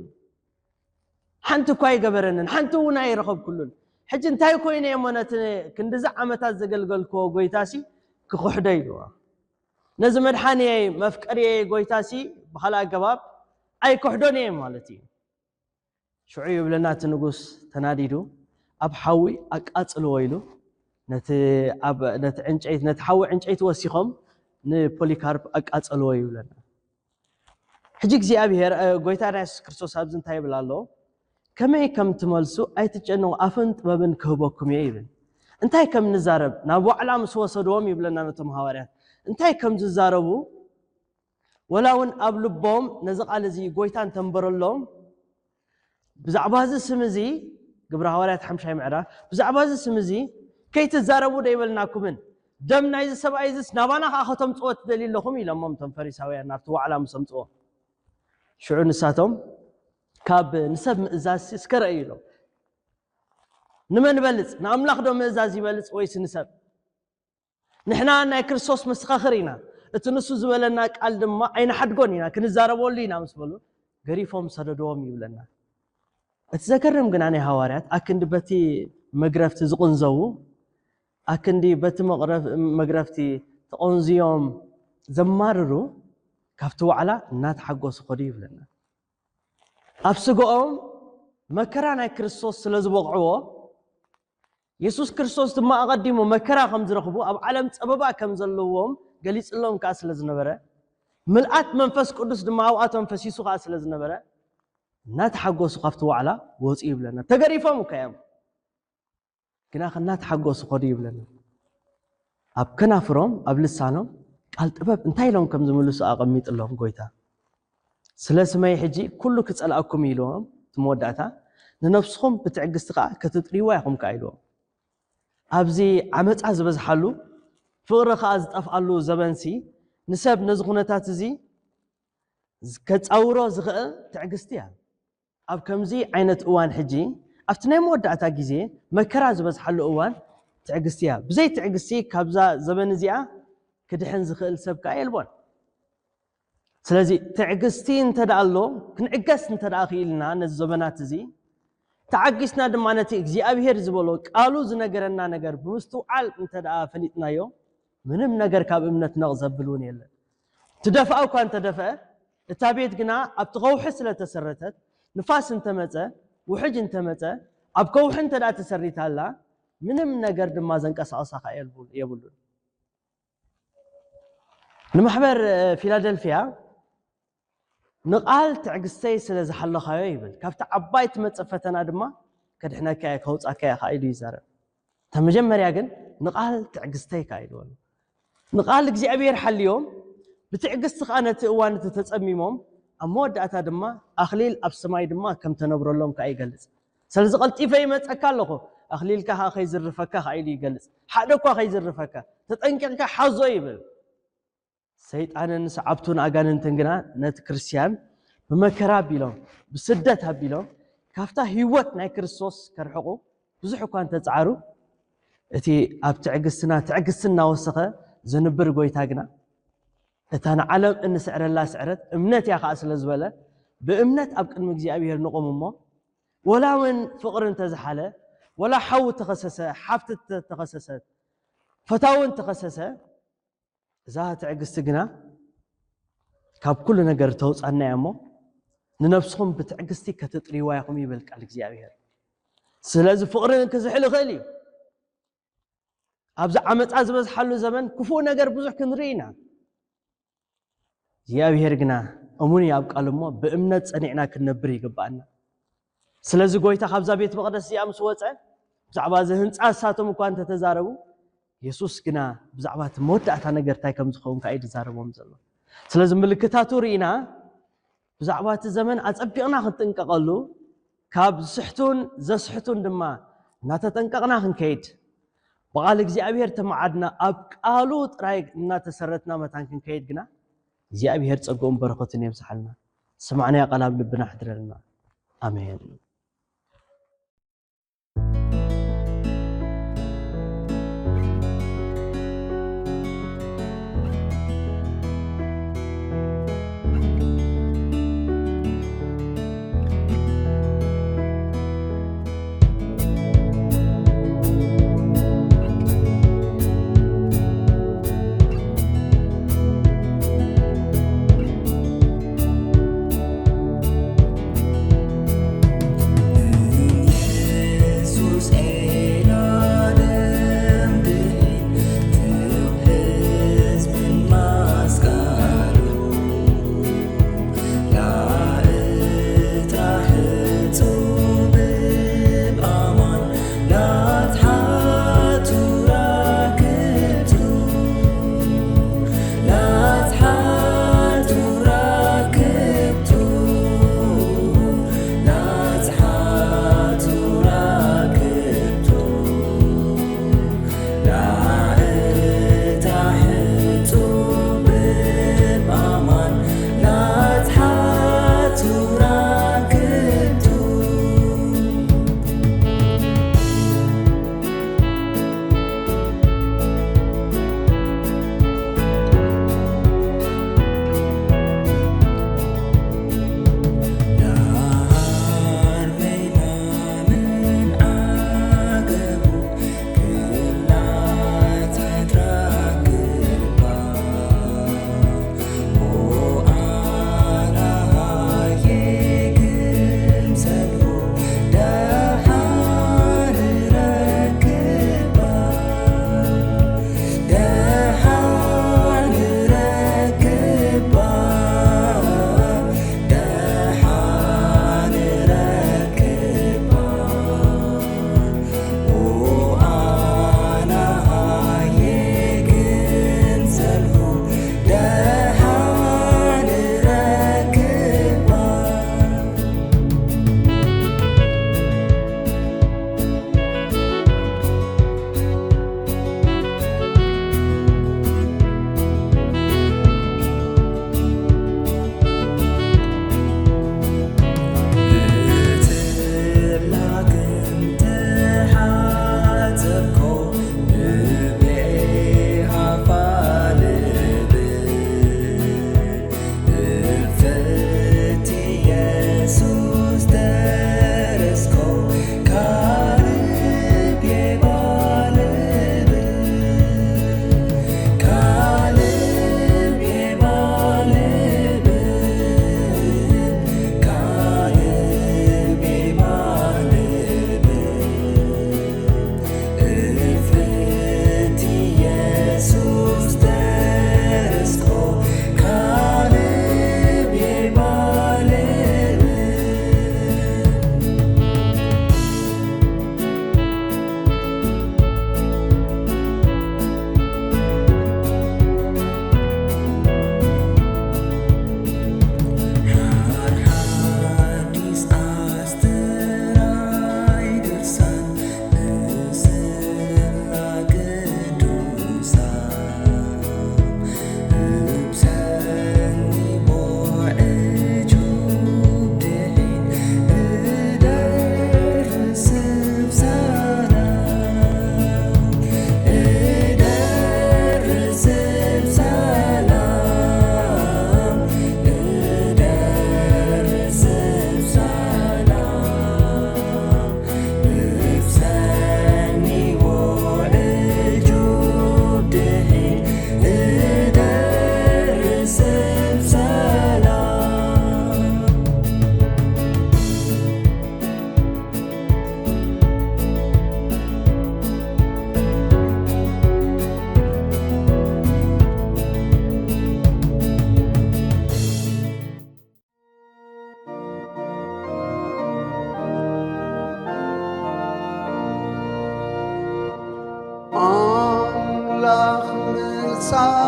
ሓንቲ እኳ ይገበረንን ሓንቲ እውን ኣይረኸብኩሉን ሕጂ እንታይ ኮይኑ የሞነት ክንዲዛ ዓመታት ዘገልገልክዎ ጎይታሲ ክኽሕዶ ኢሉዋ ነዚ መድሓኒይ መፍቀሪይ ጎይታሲ ብኻልእ ኣገባብ ኣይክሕዶን እየ ማለት እዩ ሽዑ ይብለና እቲ ንጉስ ተናዲዱ ኣብ ሓዊ ኣቃጽልዎ ኢሉ ነቲ ዕንጨይቲ ነቲ ሓዊ ዕንጨይቲ ወሲኾም ንፖሊካርፕ ኣቃጸልዎ ይብለና ሕጂ እግዚኣብሔር ጎይታና ኢየሱስ ክርስቶስ ኣብዚ እንታይ ይብል ኣሎ ከመይ ከም ትመልሱ ኣይትጨነቁ ኣፍን ጥበብን ክህበኩም እየ ይብል እንታይ ከም ንዛረብ ናብ ዋዕላ ምስ ወሰድዎም ይብለና ነቶም ሃዋርያት እንታይ ከም ዝዛረቡ ወላ እውን ኣብ ልቦም ነዚ ቃል እዚ ጎይታ እንተንበረሎም ብዛዕባ እዚ ስም እዚ ግብረ ሃዋርያት 5 ምዕራፍ ብዛዕባ እዚ ስም እዚ ከይትዛረቡ ደይበልናኩምን ደም ናይዚ ሰብኣይ እዚ ናባና ከዓ ከተምፅዎ ትደልይለኹም ኢሎሞም እቶም ፈሪሳውያን ናብቲ ዋዕላ ምስ ኣምፅዎ ሽዑ ንሳቶም ካብ ንሰብ ምእዛዝ እስከ ረአዩ ኢሎም ንመን በልፅ ንኣምላኽ ዶ ምእዛዝ ይበልፅ ወይስ ንሰብ ንሕና ናይ ክርስቶስ መሰኻኽር ኢና እቲ ንሱ ዝበለና ቃል ድማ ኣይንሓድጎን ኢና ክንዛረበሉ ኢና ምስ በሉ ገሪፎም ሰደድዎም ይብለና እቲ ዘገርም ግና ናይ ሃዋርያት ኣክንዲ በቲ መግረፍቲ ዝቕንዘቡ ኣክንዲ በቲ መግረፍቲ ተቆንዝዮም ዘማርሩ ካብቲ ዋዕላ እናተሓጎሱ ኸዱ ይብለና ኣብ ስግኦም መከራ ናይ ክርስቶስ ስለ ዝበቕዕዎ ኢየሱስ ክርስቶስ ድማ ኣቐዲሙ መከራ ከም ዝረኽቡ ኣብ ዓለም ፀበባ ከም ዘለዎም ገሊፅሎም ከዓ ስለ ዝነበረ ምልኣት መንፈስ ቅዱስ ድማ ኣብኣቶም ፈሲሱ ከዓ ስለ ዝነበረ እናተሓጎሱ ካብቲ ዋዕላ ወፁ ይብለና ተገሪፎም እኳ እዮም ግና እናተሓጎሱ ኸዱ ይብለና ኣብ ከናፍሮም ኣብ ልሳኖም ቃል ጥበብ እንታይ ኢሎም ከም ዝምልሱ ኣቐሚጥሎም ጎይታ ስለ ስመይ ሕጂ ኩሉ ክፀልኣኩም ኢልዎም ትመወዳእታ ንነፍስኹም ብትዕግስቲ ከዓ ከተጥርይዋ ኢኹም ከዓ ኢልዎም ኣብዚ ዓመፃ ዝበዝሓሉ ፍቕሪ ከዓ ዝጠፍኣሉ ዘበንሲ ንሰብ ነዚ ኩነታት እዚ ከፃውሮ ዝኽእል ትዕግስቲ እያ ኣብ ከምዚ ዓይነት እዋን ሕጂ ኣብቲ ናይ መወዳእታ ግዜ መከራ ዝበዝሓሉ እዋን ትዕግስቲ እያ ብዘይ ትዕግስቲ ካብዛ ዘበን እዚኣ ክድሕን ዝኽእል ሰብ ከዓ የልቦን ስለዚ ትዕግስቲ እንተደኣ ኣሎ ክንዕገስ እንተደኣ ክኢልና ነዚ ዘበናት እዚ ተዓጊስና ድማ ነቲ እግዚኣብሔር ዝበሎ ቃሉ ዝነገረና ነገር ብምስትውዓል እንተደኣ ፈሊጥናዮ ምንም ነገር ካብ እምነት ነቕዘብል እውን የለን ትደፍአ እኳ እንተደፍአ እታ ቤት ግና ኣብቲ ከውሒ ስለተሰረተት ንፋስ እንተመፀ ውሕጅ እንተመፀ ኣብ ከውሒ እንተደኣ ተሰሪታላ ምንም ነገር ድማ ዘንቀሳቐሳ ከዓ የብሉን ንማሕበር ፊላደልፊያ ንቃል ትዕግስተይ ስለ ዝሓለኻዮ ይብል ካብቲ ዓባይ ትመፅእ ፈተና ድማ ከድሕነካ ከውፃካ ከዓ ኢሉ ይዛረብ ተመጀመርያ ግን ንቃል ትዕግስተይ ከዓ ኢልዎ ንቃል እግዚኣብሔር ሓልዮም ብትዕግስቲ ከዓ ነቲ እዋን ተፀሚሞም ኣብ መወዳእታ ድማ ኣኽሊል ኣብ ሰማይ ድማ ከም ተነብረሎም ከዓ ይገልፅ ስለዚ ቀልጢፈ ይመፀካ ኣለኹ ኣኽሊልካ ከዓ ከይዝርፈካ ከዓ ኢሉ ይገልፅ ሓደ እኳ ከይዝርፈካ ተጠንቂቕካ ሓዞ ይብል ሰይጣንን ሰዓብቱን ኣጋንንትን ግና ነቲ ክርስቲያን ብመከራ ኣቢሎም ብስደት ኣቢሎም ካብታ ህይወት ናይ ክርስቶስ ከርሕቑ ብዙሕ እኳ እንተፃዓሩ እቲ ኣብ ትዕግስትና ትዕግስቲ እናወሰኸ ዝንብር ጎይታ ግና እታ ንዓለም እንስዕረላ ስዕረት እምነት እያ ከዓ ስለ ዝበለ ብእምነት ኣብ ቅድሚ እግዚኣብሔር ንቆም እሞ ወላ እውን ፍቕሪ እንተዝሓለ ወላ ሓዊ ተኸሰሰ ሓፍቲ ተኸሰሰት ፈታውን ተኸሰሰ እዛ ትዕግስቲ ግና ካብ ኩሉ ነገር ተውፃና እያ እሞ ንነፍስኹም ብትዕግስቲ ከተጥርይዋ ኢኹም ይብል ቃል እግዚኣብሔር ስለዚ ፍቕሪ ክዝሕል ይኽእል እዩ ኣብዚ ዓመፃ ዝበዝሓሉ ዘመን ክፉእ ነገር ብዙሕ ክንርኢ ኢና እግዚኣብሔር ግና እሙን እዩ ኣብ ቃሉ እሞ ብእምነት ፀኒዕና ክንነብር ይግባአና ስለዚ ጎይታ ካብዛ ቤተ መቕደስ እዚኣ ምስ ወፀ ብዛዕባ እዚ ህንፃ ንሳቶም እኳ እንተተዛረቡ ኢየሱስ ግና ብዛዕባ እቲ መወዳእታ ነገር እንታይ ከም ዝኸውን ከዓ ይዛረቦም ዘሎ ስለዚ ምልክታቱ ርኢና ብዛዕባ እቲ ዘመን ኣፀቢቕና ክንጥንቀቐሉ ካብ ዝስሕቱን ዘስሕቱን ድማ እናተጠንቀቕና ክንከይድ ብቓል እግዚኣብሔር ተማዓድና ኣብ ቃሉ ጥራይ እናተሰረትና መታን ክንከይድ ግና እግዚኣብሔር ፀጉኡን በረኸቱን የብዝሓልና سمعنا يا قلب لبنا حضرنا آمين.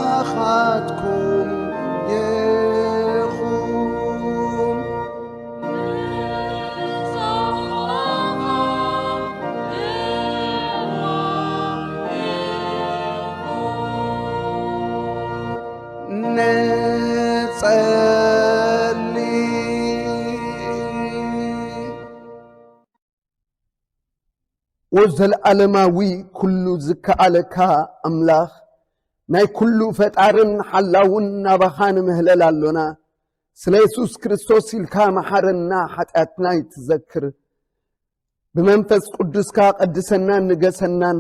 ንሳኻትኩም ይኹን ንጸልይ ወዘለዓለማዊ ኩሉ ዝከኣለካ ኣምላኽ ናይ ኩሉ ፈጣርን ሓላውን ናባኻን ምህለል ኣሎና ስለ ኢየሱስ ክርስቶስ ኢልካ መሓረና ኃጢአትና ይትዘክር ብመንፈስ ቅዱስካ ቀድሰና ንገሰናን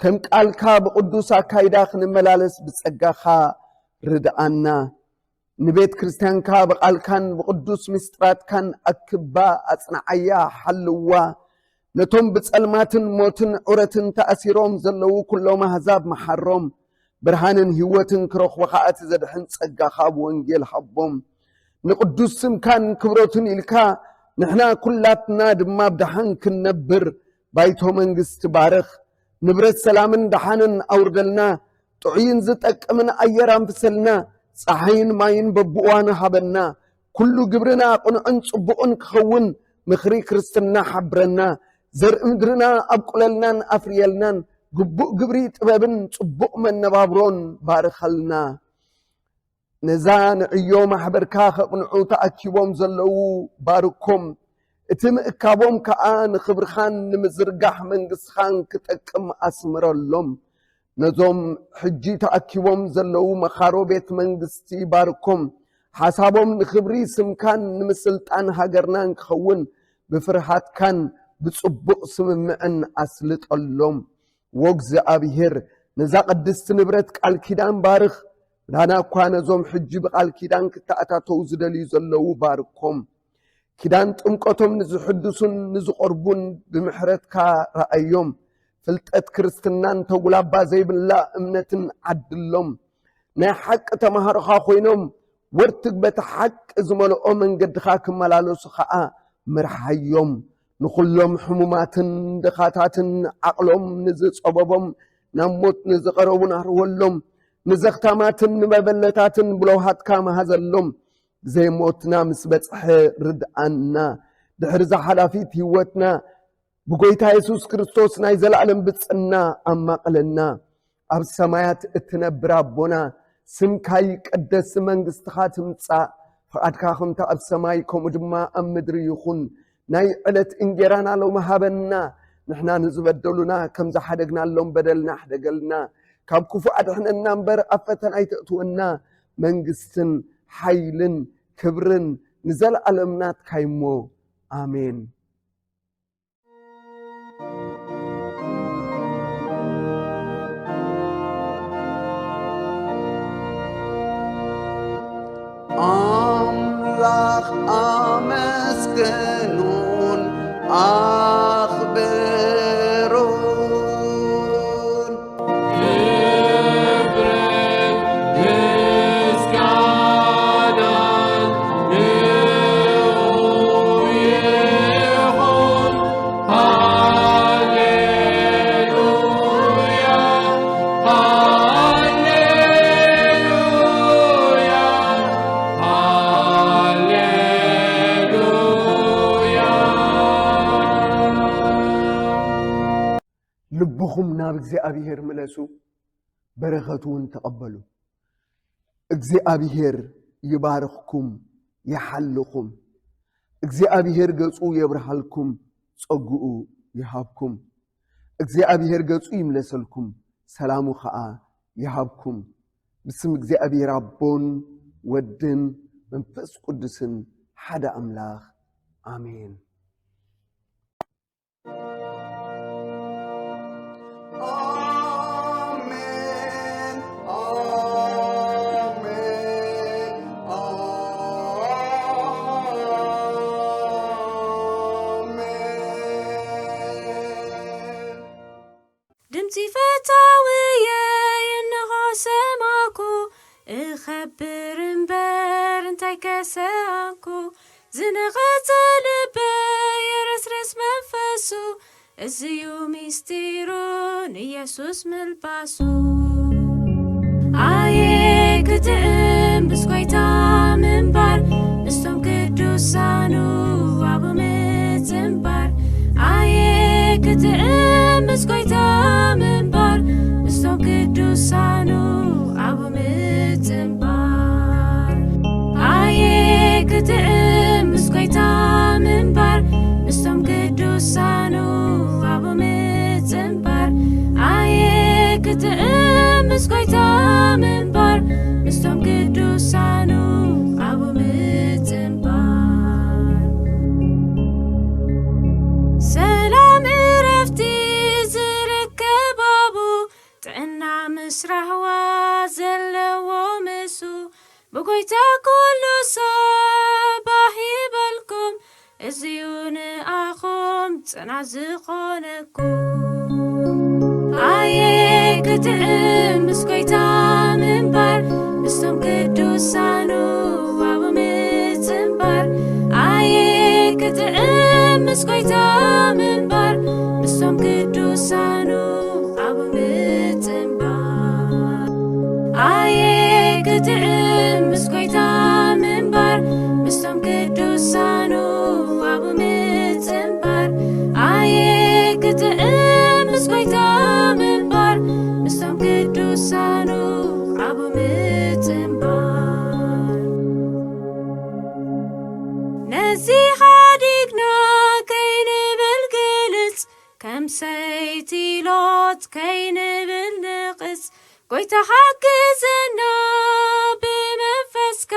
ከም ቃልካ ብቅዱስ አካይዳ ክንመላለስ ብጸጋኻ ርድአና ንቤት ክርስቲያንካ በቃልካን ብቅዱስ ምስጥራትካን አክባ አጽናዓያ ሐልዋ ነቶም ብጸልማትን ሞትን ዑረትን ተአሲሮም ዘለው ኩሎም አሕዛብ መሐሮም ብርሃንን ህይወትን ክረኽቡ ኻኣት ዘድሕን ጸጋኻ ብወንጌል ሐቦም ንቅዱስ ስምካን ክብሮትን ኢልካ ንሕና ኩላትና ድማ ብድሓን ክንነብር ባይቶ መንግስት ባርኽ ንብረት ሰላምን ድሓንን አውርደልና ጥዑይን ዝጠቅምን አየር አንፍሰልና ፀሐይን ማይን በብእዋኑ ሃበና ኩሉ ግብርና ቁንዕን ጽቡቕን ክኸውን ምኽሪ ክርስትና ሓብረና ዘርኢ ምድርና አብቁለልናን አፍርየልናን ግቡእ ግብሪ ጥበብን ጽቡቕ መነባብሮን ባርኸልና ነዛ ንዕዮ ማሕበርካ ኸቕንዑ ተኣኪቦም ዘለው ባርኮም እቲ ምእካቦም ከዓ ንኽብርኻን ንምዝርጋሕ መንግሥትኻን ክጠቅም አስምረሎም ነዞም ሕጂ ተኣኪቦም ዘለው መኻሮ ቤት መንግስቲ ባርኮም ሓሳቦም ንኽብሪ ስምካን ንምስልጣን ሃገርናን ክኸውን ብፍርሃትካን ብጽቡቕ ስምምዕን አስልጠሎም ወእግዚአብሔር ነዛ ቅድስቲ ንብረት ቃል ኪዳን ባርኽ ናና እኳ ነዞም ሕጂ ብቃል ኪዳን ክተኣታተው ዝደልዩ ዘለው ባርኮም ኪዳን ጥምቀቶም ንዝሕድሱን ንዝቆርቡን ብምሕረትካ ረአዮም ፍልጠት ክርስትናን ተጉላባ ዘይብላ እምነትን ዓድሎም ናይ ሓቂ ተማሃሮኻ ኮይኖም ወርትግ በቲ ሓቂ ዝመልኦ መንገድኻ ክመላለሱ ከዓ ምርሓዮም ንኹሎም ሕሙማትን ድኻታትን ዓቕሎም ንዝጸበቦም ናብ ሞት ንዝቐረቡን አርወሎም ንዘኽታማትን ንመበለታትን ብለውሃትካ መሃዘሎም ዘይሞትና ምስ በጽሐ ርድአና ድሕሪ ሓላፊት ህይወትና ብጎይታ ኢየሱስ ክርስቶስ ናይ ዘለዓለም ብጽና አማቕለና ኣብ ሰማያት እትነብር ኣቦና ስምካ ይቀደስ መንግሥትኻ ትምጻእ ፈቃድካ ከምቲ ኣብ ሰማይ ከምኡ ድማ ኣብ ምድሪ ይኹን ናይ ዕለት እንጀራና ሎሚ ሃበና ንሕና ንዝበደሉና ከም ዝሓደግናሎም በደልና ኣሕደገልና ካብ ክፉእ ኣድሕነና እምበር ኣብ ፈተና ኣይተእትወና መንግስትን ሓይልን ክብርን ንዘለዓለም ናትካ እሞ አሜን አምላክ አመስግኑን አኽብሩን ክብርን ምስጋናን ይሁን ሃሌሉያ ልብኹም ናብ እግዚአብሔር መለሱ በረኸቱን ተቀበሉ እግዚአብሔር ይባርኽኩም ይሐልኹም እግዚአብሔር ገጹ የብርሃልኩም ጸጉኡ ይሃብኩም እግዚአብሔር ገጹ ይምለሰልኩም ሰላሙ ከዓ ይሃብኩም ብስም እግዚአብሔር አቦን ወድን መንፈስ ቅዱስን ሓደ አምላኽ አሜን ድምፂ ፈታውየ ይነኻ ሰማኩ እኸብር እምበር እንታይ ከሰአንኩ ዝነቐጸ ልበይ የረስረስ መንፈሱ እዝዩ ሚስጢሩ ንኢየሱስ ምልባሱ አየ ክትዕም ብስኮይታ ምንባር ምስቶም ቅዱሳኑ አቡ ምጽምባር አየ ክትዕም ብስኮይታ ምንባር ምስቶም ቅዱሳኑ አቡ ምጽምባር አየ ክትዕም ብስኮይታ ምንባር ምስቶም ቅዱሳኑ አቡ ምጽምባር ክትእምስ ጐይታ ምንባር ምስቶም ቅዱሳኑ አቡ ምጽንባር ሰላም ዕረፍቲ ዝርከባቡ ጥዕና ምስራህዋ ዘለዎ ምሱ ብጐይታ ኩሉ ሰባህ ይበልኩም እዚዩ ንኣኹም ጽናዕ ዝኾነኩም ኣየ ክትእምስ ጐይታ ምንባር ምስቶም ቅዱሳኑ አቡ ምጽንባር ኣየ ክትእምስ ጐይታ ምንባር ምስቶም ቅዱሳኑ አቡ ምጽንባር ኣየ ክትእምስ ጐይታ ምንባር ምስቶም ቅዱሳኑ አቡ ምጽንባር ኣየ ክትእምስ ጐይታ ምንባር ምስቶም ቅዱሳኑ አቡ ምጽንባር ነዚ ሓዲግና ከይንብል ግልጽ ከም ሰይቲ ሎጥ ከይንብል ንቕጽ ጐይታ ሓግዘና ብመንፈስካ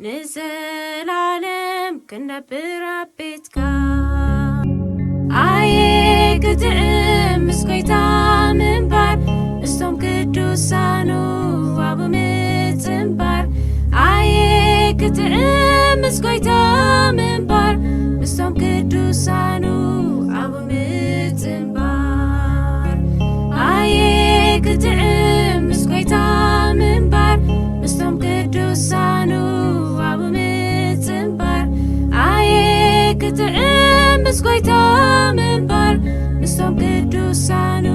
ንዘላለም ክንነብር ኣብ ቤትካ ኣየ ክትእምስ ጐይታ ምንባር ምስቶም ቅዱሳኑ አቡ ምጽንባር ኣየ ክትእምስ ጐይታ ምንባር ምስቶም ቅዱሳኑ አቡ ምጽንባር ኣየ ክትእምስ ጐይታ ምንባር ምስቶም ቅዱሳኑ አቡ ምጽንባር ኣየ ክትእምስ ጐይታ ምንባር ምስቶም ቅዱሳኑ